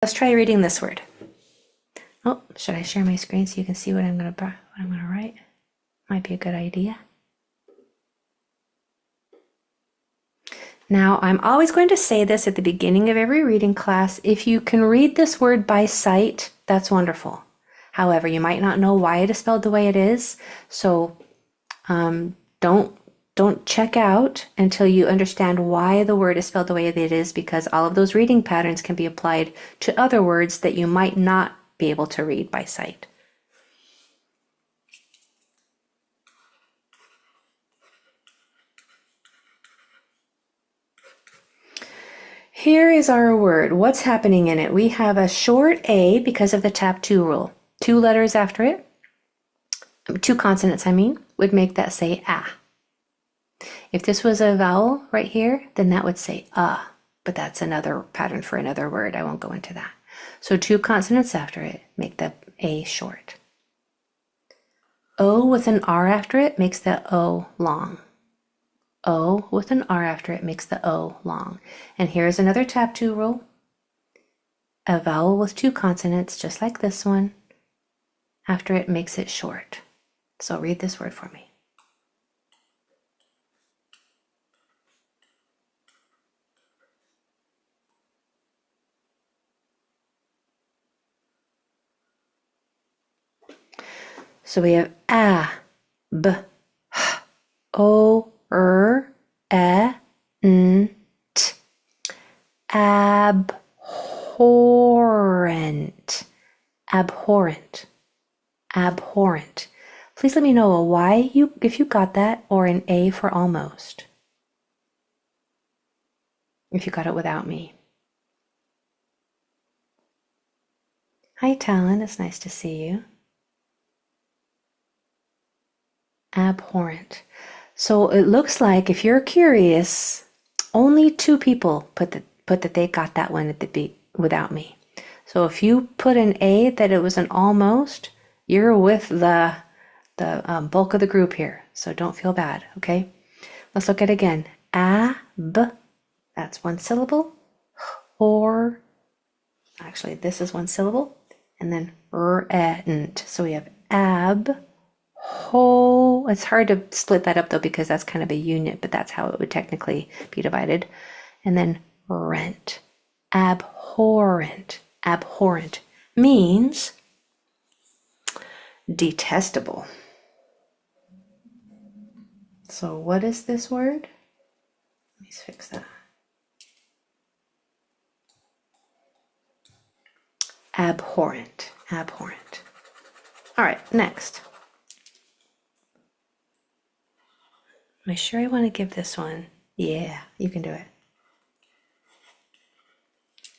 Let's try reading this word. Oh, should I share my screen so you can see what I'm gonna write? Might be a good idea. Now, I'm always going to say this at the beginning of every reading class. If you can read this word by sight, that's wonderful. However, you might not know why it is spelled the way it is, so don't check out until you understand why the word is spelled the way it is, because all of those reading patterns can be applied to other words that you might not be able to read by sight. Here is our word. What's happening in it? We have a short A because of the tap 2 rule. 2 letters after it, 2 consonants, would make that say ah. If this was a vowel right here, then that would say but that's another pattern for another word. I won't go into that. So 2 consonants after it make the A short. O with an R after it makes the O long. O with an R after it makes the O long. And here's another tap 2 rule. A vowel with 2 consonants, just like this one, after it makes it short. So read this word for me. So we have a, b, h, o, r, e, n, t. Abhorrent. Abhorrent. Abhorrent. Please let me know a Y if you got that, or an A for almost, if you got it without me. Hi, Talon. It's nice to see you. Abhorrent. So it looks like, if you're curious, only 2 people put that they got that one at the B without me. So if you put an A that it was an almost, you're with the bulk of the group here. So don't feel bad, okay? Let's look at it again. Ab, that's 1 syllable. Or, actually this is 1 syllable. And then rent. So we have ab, ho. It's hard to split that up though, because that's kind of a unit, but that's how it would technically be divided. And then rent. Abhorrent. Abhorrent means detestable. So what is this word? Let me fix that. Abhorrent. Abhorrent. All right, next. Am I sure I want to give this one? Yeah, you can do it.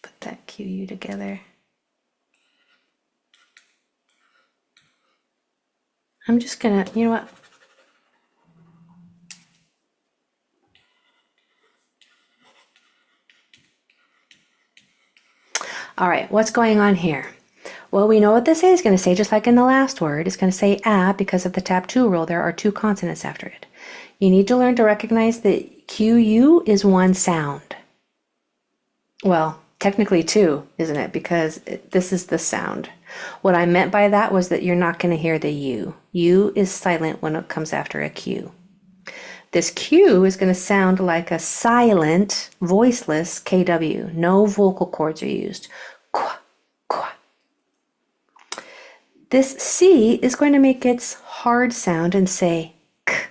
Put that QU together. I'm just gonna, you know what? All right, what's going on here? Well, we know what this A is going to say, just like in the last word. It's going to say ah because of the tap 2 rule. There are 2 consonants after it. You need to learn to recognize that QU is 1 sound. Well, technically 2, isn't it? Because this is the sound. What I meant by that was that you're not going to hear the U. U is silent when it comes after a Q. This Q is going to sound like a silent, voiceless KW. No vocal cords are used. Kwa, kwa. This C is going to make its hard sound and say K,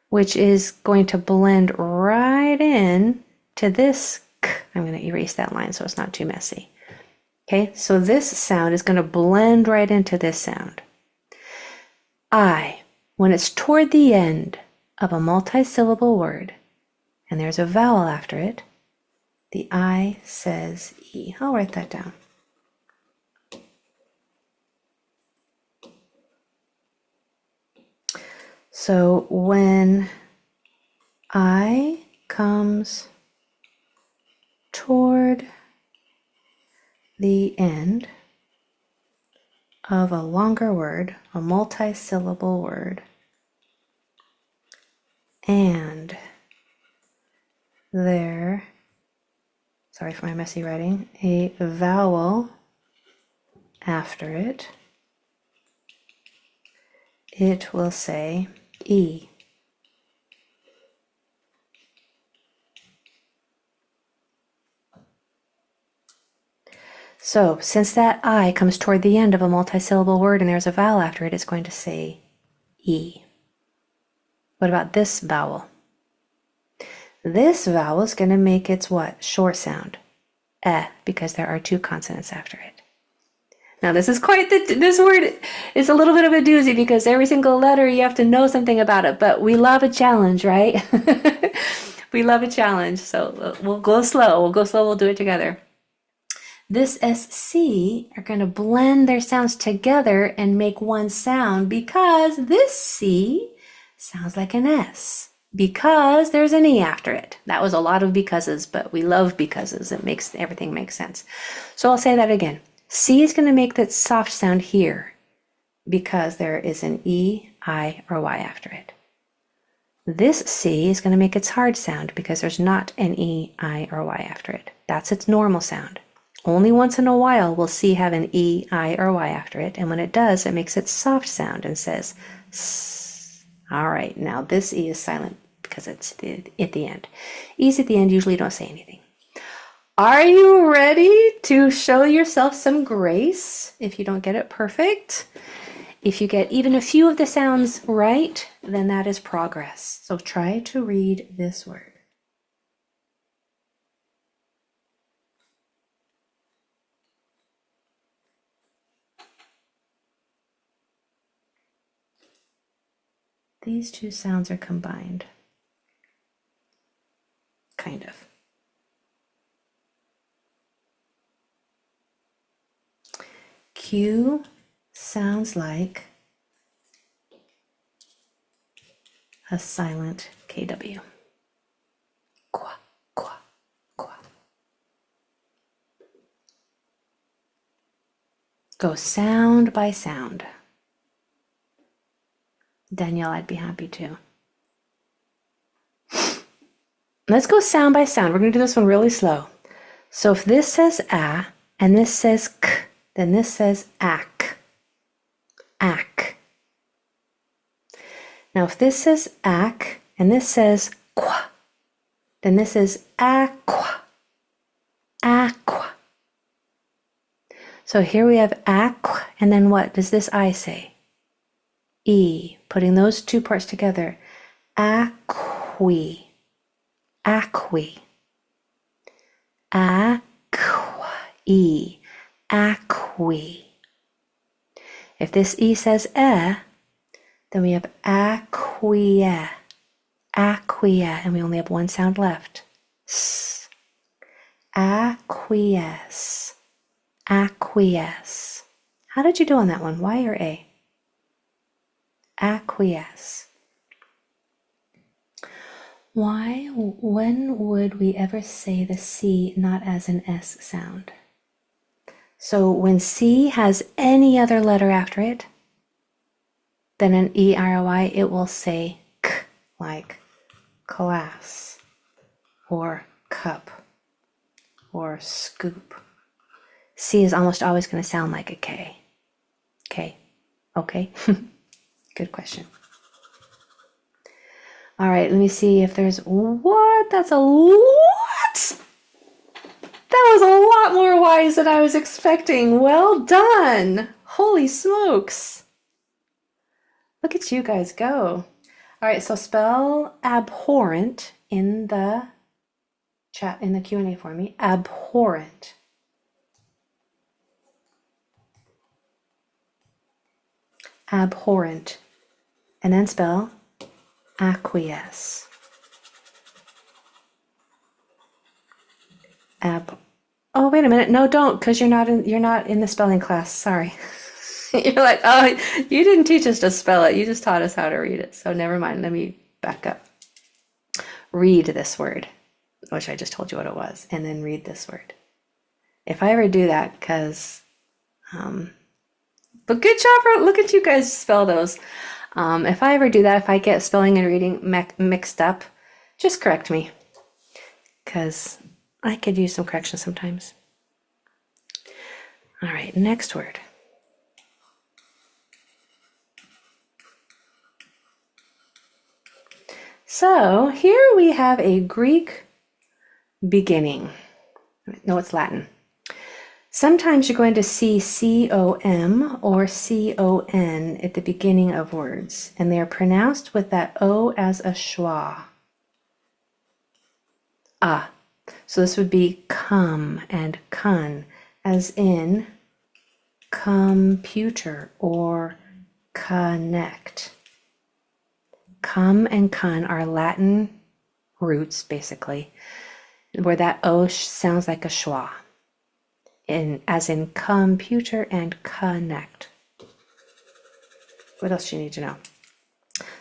which is going to blend right in to this K. I'm going to erase that line so it's not too messy. Okay, so this sound is going to blend right into this sound. I, when it's toward the end of a multi-syllable word and there's a vowel after it, the I says E. I'll write that down. So when I comes toward the end of a longer word, a multi-syllable word, and there's sorry for my messy writing, a vowel after it, it will say E. So since that I comes toward the end of a multisyllable word and there's a vowel after it, it's going to say E. What about this vowel? This vowel is going to make its what? Short sound. Because there are two consonants after it. Now this is this word is a little bit of a doozy because every single letter you have to know something about it, but we love a challenge, right? We love a challenge, so we'll go slow, we'll do it together. This SC are going to blend their sounds together and make one sound because this C sounds like an S because there's an E after it. That was a lot of becauses, but we love becauses. It makes everything make sense. So I'll say that again. C is going to make that soft sound here because there is an E, I, or Y after it. This C is going to make its hard sound because there's not an E, I, or Y after it. That's its normal sound. Only once in a while will C have an E, I, or Y after it, and when it does, it makes its soft sound and says S. All right, now this E is silent because it's at the end. E's at the end usually don't say anything. Are you ready to show yourself some grace if you don't get it perfect? If you get even a few of the sounds right, then that is progress. So try to read this word. These two sounds are combined. Kind of. Q sounds like a silent KW. Qua, qua, qua. Go sound by sound. Danielle, I'd be happy to. Let's go sound by sound. We're going to do this one really slow. So if this says A and this says K, then this says ak. Ak. Now if this says ak and this says qua, then this is aqua. Aqua. So here we have aqua, and then what does this I say? E. Putting those two parts together. Aqui. Aqui. Aqua. E. Aqui. If this E says then we have aquia. Aquia, and we only have one sound left. S. Acquiesce. Acquiesce. How did you do on that one? Y or A? Acquiesce. Why, when would we ever say the C not as an S sound? So when C has any other letter after it than an E, I, or Y, it will say K, like class, or cup, or scoop. C is almost always going to sound like a K. K. Okay? Good question. All right, let me see if there's what? That's a what? That was a lot more Y's than I was expecting. Well done. Holy smokes. Look at you guys go. All right, so spell abhorrent in the chat, in the Q&A for me. Abhorrent. Abhorrent. And then spell acquiesce. Oh, wait a minute. No, don't, because you're not in the spelling class. Sorry. You're like, oh, you didn't teach us to spell it. You just taught us how to read it. So never mind. Let me back up. Read this word, which I just told you what it was, and then read this word. If I ever do that, because, but good job. Look at you guys spell those. If I ever do that, if I get spelling and reading mixed up, just correct me, because I could use some correction sometimes. All right, next word. So here we have a Greek beginning. No, it's Latin. Sometimes you're going to see C-O-M or C-O-N at the beginning of words, and they are pronounced with that O as a schwa. Ah. So this would be come and kun, as in computer or connect. Come and kun are Latin roots, basically, where that O sounds like a schwa, as in computer and connect. What else do you need to know?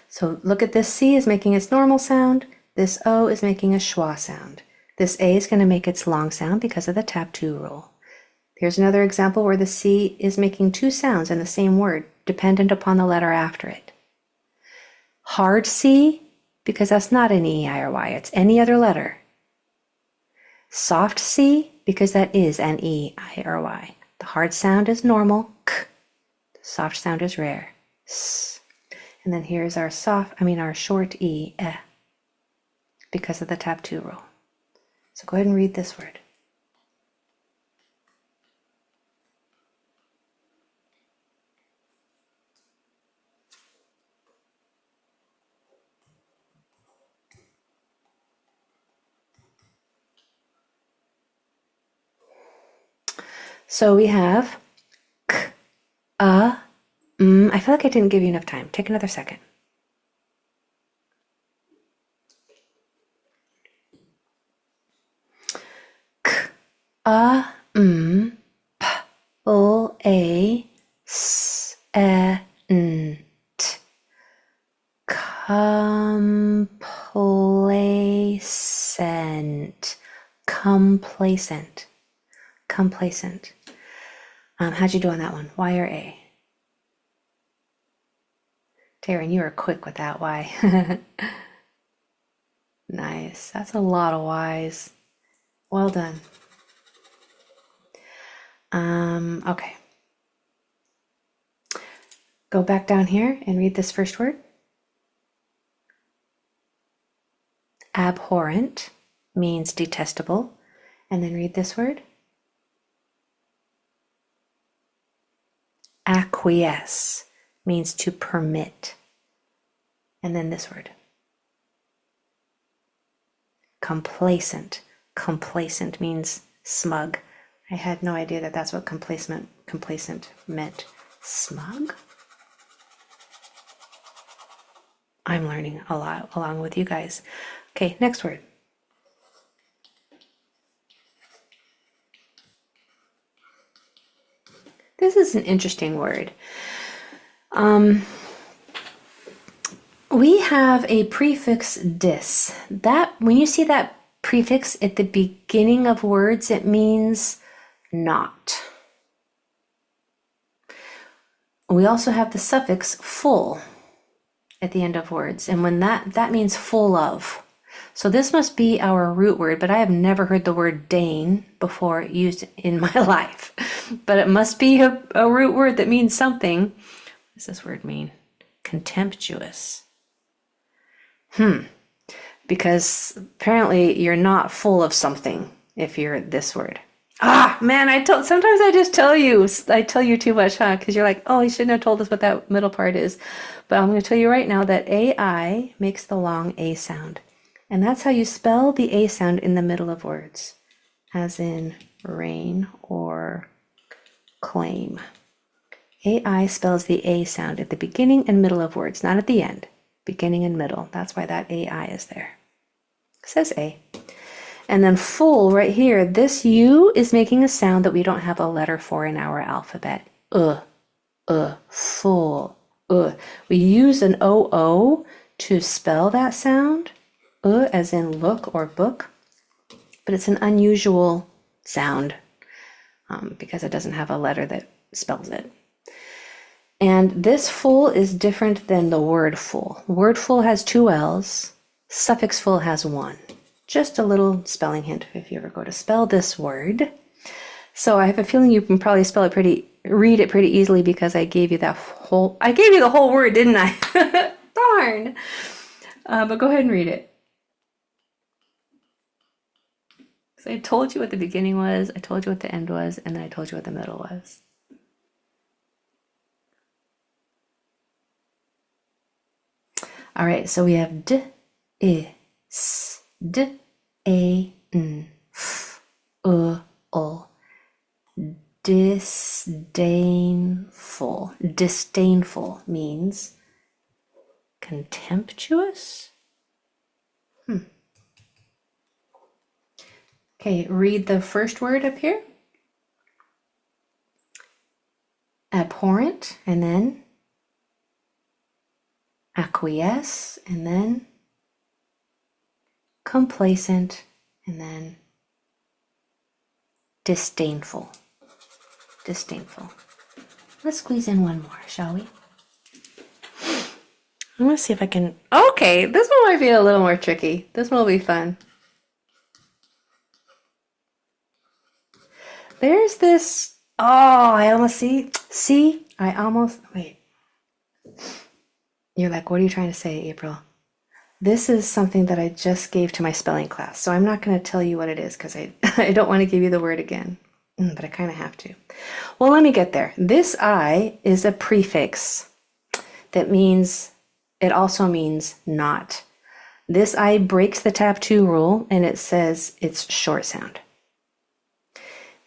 So look at this C is making its normal sound. This O is making a schwa sound. This A is going to make its long sound because of the tap 2 rule. Here's another example where the C is making 2 sounds in the same word, dependent upon the letter after it. Hard C, because that's not an E, I, or Y, it's any other letter. Soft C, because that is an E, I, or Y. The hard sound is normal, K. The soft sound is rare, S. And then here's our our short E, eh, because of the tap 2 rule. So go ahead and read this word. So we have k, I feel like I didn't give you enough time. Take another second. K, p, l, a, s, e, n, t. Complacent. Complacent. Complacent. How'd you do on that one? Y or A? Taryn, you are quick with that Y. Nice. That's a lot of Y's. Well done. Okay. Go back down here and read this first word. Abhorrent means detestable. And then read this word. Acquiesce means to permit. And then this word. Complacent. Complacent means smug. I had no idea that that's what complacent meant. Smug? I'm learning a lot along with you guys. Okay, next word. This is an interesting word. We have a prefix dis. That when you see that prefix at the beginning of words, it means not. We also have the suffix full at the end of words, and when that means full of. So this must be our root word, but I have never heard the word Dane before used in my life. But it must be a root word that means something. What does this word mean? Contemptuous. Because apparently you're not full of something if you're this word. Ah, man, sometimes I just tell you too much, huh? Because you're like, oh, you shouldn't have told us what that middle part is. But I'm going to tell you right now that AI makes the long A sound. And that's how you spell the A sound in the middle of words, as in rain or claim. AI spells the A sound at the beginning and middle of words, not at the end. Beginning and middle. That's why that AI is there. It says A. And then full right here, this U is making a sound that we don't have a letter for in our alphabet. Full. We use an OO to spell that sound. As in look or book. But it's an unusual sound because it doesn't have a letter that spells it. And this full is different than the word full. Word full has 2 L's. Suffix full has 1. just a little spelling hint if you ever go to spell this word. So I have a feeling you can probably read it pretty easily because I gave you the whole word, didn't I? Darn. But go ahead and read it. So I told you what the beginning was, I told you what the end was, and then I told you what the middle was. All right, so we have d, I, s, d, a, n, f, o. Disdainful. Disdainful means contemptuous. Okay, read the first word up here. Abhorrent, and then acquiesce, and then complacent, and then disdainful. Disdainful. Let's squeeze in one more, shall we? I'm gonna see if I can. Okay, this one might be a little more tricky. This one will be fun. There's this. Oh, I almost see. I almost wait. You're like, what are you trying to say, April? This is something that I just gave to my spelling class, so I'm not going to tell you what it is because I don't want to give you the word again, but I kind of have to. Well, let me get there. This I is a prefix that means, it also means not. This I breaks the tap 2 rule and it says it's short sound.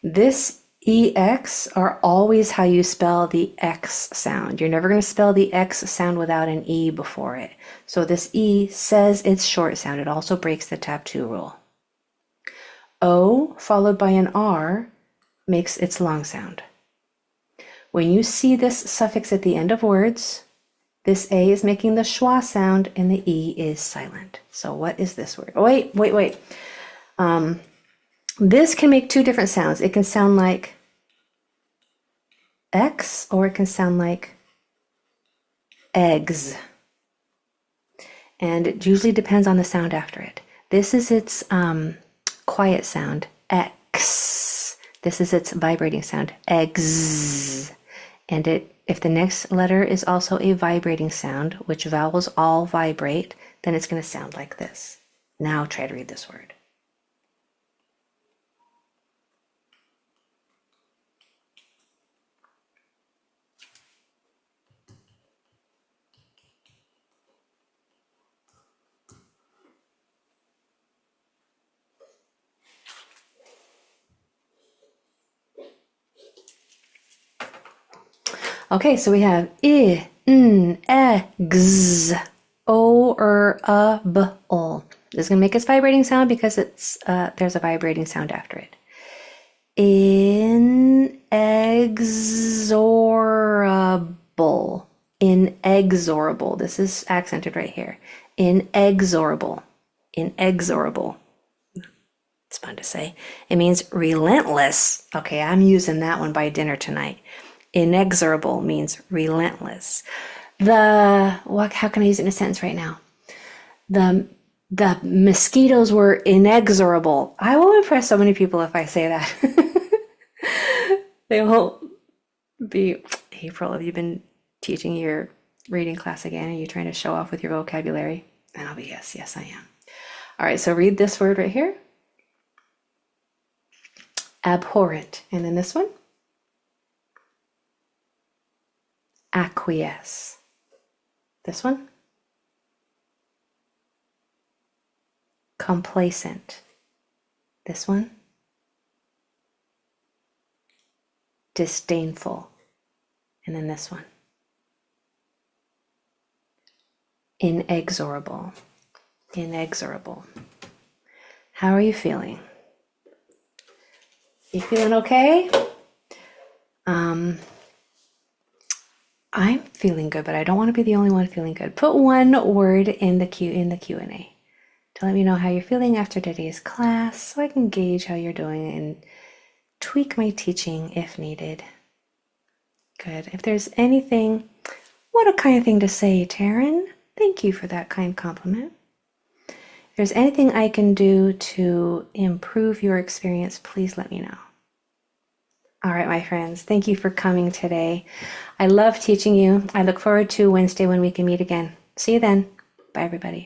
This EX are always how you spell the X sound. You're never going to spell the X sound without an E before it. So this E says it's short sound. It also breaks the tap 2 rule. O followed by an R makes its long sound. When you see this suffix at the end of words, this A is making the schwa sound and the E is silent. So what is this word? Oh, wait. This can make 2 different sounds. It can sound like X or it can sound like eggs. And it usually depends on the sound after it. This is its quiet sound, X. This is its vibrating sound, eggs. And if the next letter is also a vibrating sound, which vowels all vibrate, then it's going to sound like this. Now try to read this word. Okay, so we have I, N, E, G, O, R, B, O. This is going to make its vibrating sound because there's a vibrating sound after it. Inexorable. Inexorable. This is accented right here. Inexorable. Inexorable. It's fun to say. It means relentless. Okay, I'm using that one by dinner tonight. Inexorable means relentless. How can I use it in a sentence right now? The mosquitoes were inexorable. I will impress so many people if I say that. They will be, April, have you been teaching your reading class again? Are you trying to show off with your vocabulary? And I'll be, yes, I am. All right, so read this word right here. Abhorrent. And then this one. Acquiesce. This one. Complacent. This one. Disdainful. And then this one. Inexorable. Inexorable. How are you feeling? You feeling okay? I'm feeling good, but I don't want to be the only one feeling good. Put one word in the Q&A to let me know how you're feeling after today's class so I can gauge how you're doing and tweak my teaching if needed. Good. If there's anything, what a kind thing to say, Taryn. Thank you for that kind compliment. there's anything I can do to improve your experience, please let me know. All right, my friends, thank you for coming today. I love teaching you. I look forward to Wednesday when we can meet again. See you then. Bye, everybody.